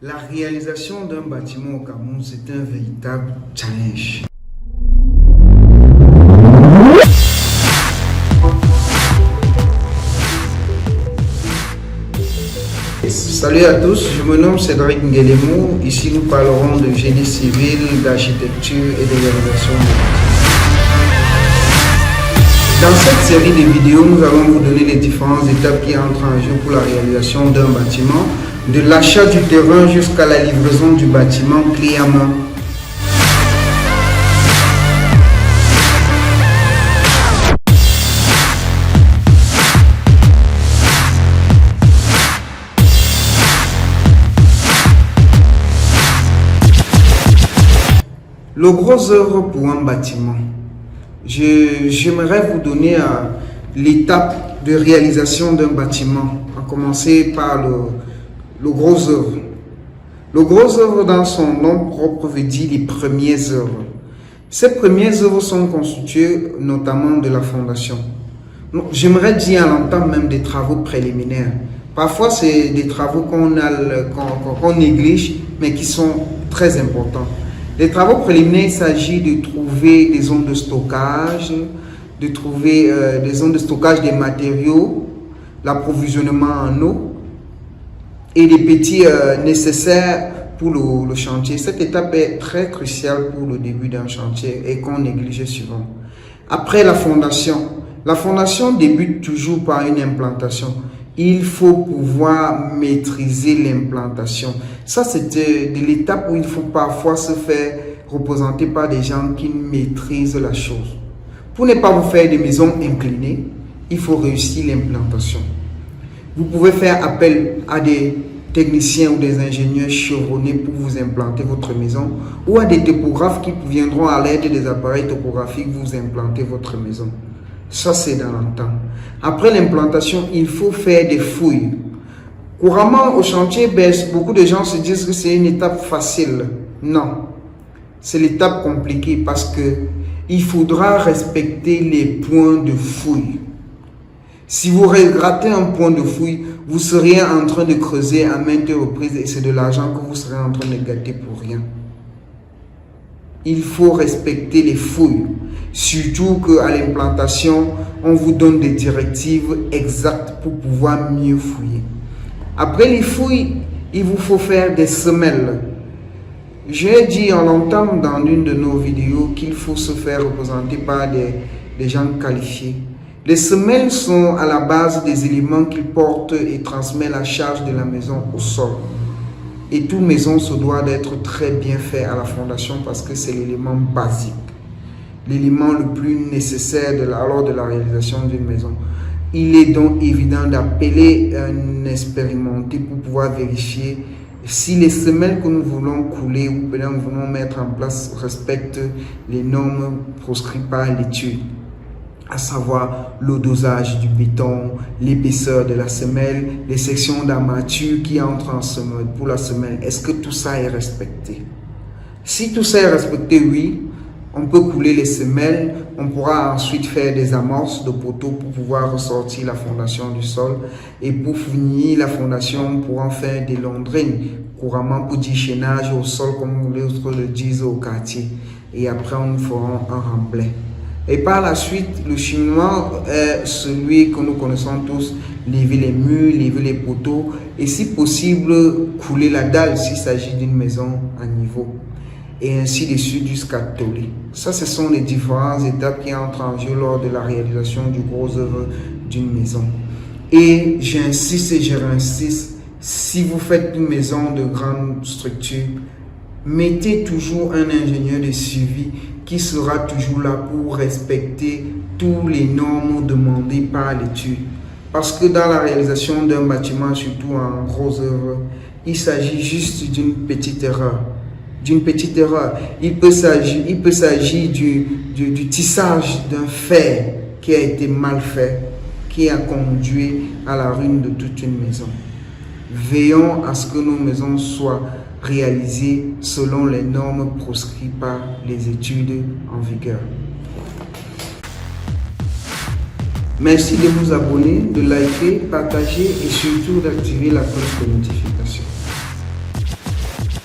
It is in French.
La réalisation d'un bâtiment au Cameroun, c'est un véritable challenge. Salut à tous, je me nomme Cédric Nguélémou. Ici, nous parlerons de génie civil, d'architecture et de réalisation de bâtiments. Dans cette série de vidéos, nous allons vous donner les différentes étapes qui entrent en jeu pour la réalisation d'un bâtiment, de l'achat du terrain jusqu'à la livraison du bâtiment clé à main. Le gros œuvre pour un bâtiment. J'aimerais vous donner l'étape de réalisation d'un bâtiment, à commencer par le gros œuvre. Le gros œuvre, dans son nom propre, veut dire les premières œuvres. Ces premières œuvres sont constituées notamment de la fondation. J'aimerais dire à l'entame même des travaux préliminaires. Parfois, c'est des travaux qu'on néglige, mais qui sont très importants. Les travaux préliminaires, il s'agit de trouver des zones de stockage, des matériaux, l'approvisionnement en eau et les petits nécessaires pour le chantier. Cette étape est très cruciale pour le début d'un chantier et qu'on néglige souvent. Après la fondation débute toujours par une implantation. Il faut pouvoir maîtriser l'implantation. Ça, c'est de l'étape où il faut parfois se faire représenter par des gens qui maîtrisent la chose. Pour ne pas vous faire des maisons inclinées, il faut réussir l'implantation. Vous pouvez faire appel à des techniciens ou des ingénieurs chevronnés pour vous implanter votre maison, ou à des topographes qui viendront à l'aide des appareils topographiques vous implanter votre maison. Ça, c'est dans l'entame. Après l'implantation, il faut faire des fouilles. Couramment, au chantier, beaucoup de gens se disent que c'est une étape facile. Non, c'est l'étape compliquée parce que il faudra respecter les points de fouille. Si vous ratez un point de fouille, vous seriez en train de creuser à maintes reprises et c'est de l'argent que vous serez en train de gâter pour rien. Il faut respecter les fouilles. Surtout qu'à l'implantation, on vous donne des directives exactes pour pouvoir mieux fouiller. Après les fouilles, il vous faut faire des semelles. J'ai dit en l'entame dans une de nos vidéos qu'il faut se faire représenter par des gens qualifiés. Les semelles sont à la base des éléments qui portent et transmettent la charge de la maison au sol. Et toute maison se doit d'être très bien fait à la fondation parce que c'est l'élément basique. L'élément le plus nécessaire lors de la réalisation d'une maison. Il est donc évident d'appeler un expérimenté pour pouvoir vérifier si les semelles que nous voulons couler ou que nous voulons mettre en place respectent les normes proscrites par l'étude, à savoir le dosage du béton, l'épaisseur de la semelle, les sections d'armature qui entrent en semelle pour la semelle. Est-ce que tout ça est respecté? Si tout ça est respecté, oui. On peut couler les semelles, on pourra ensuite faire des amorces de poteaux pour pouvoir ressortir la fondation du sol. Et pour finir la fondation, on pourra faire des londrines, couramment pour dire chaînage au sol comme les autres le disent au quartier. Et après, on fera un remblai. Et par la suite, le cheminement est celui que nous connaissons tous, lever les murs, lever les poteaux et si possible, couler la dalle s'il s'agit d'une maison à niveau. Et ainsi de suite jusqu'à toler. Ça, ce sont les différentes étapes qui entrent en jeu lors de la réalisation du gros œuvre d'une maison. Et j'insiste et je réinsiste, si vous faites une maison de grande structure, mettez toujours un ingénieur de suivi qui sera toujours là pour respecter tous les normes demandées par l'étude. Parce que dans la réalisation d'un bâtiment, surtout en gros œuvre, il s'agit juste d'une petite erreur. Il peut s'agir du tissage d'un fer qui a été mal fait, qui a conduit à la ruine de toute une maison. Veillons à ce que nos maisons soient réalisées selon les normes proscrites par les études en vigueur. Merci de vous abonner, de liker, partager et surtout d'activer la cloche de notification.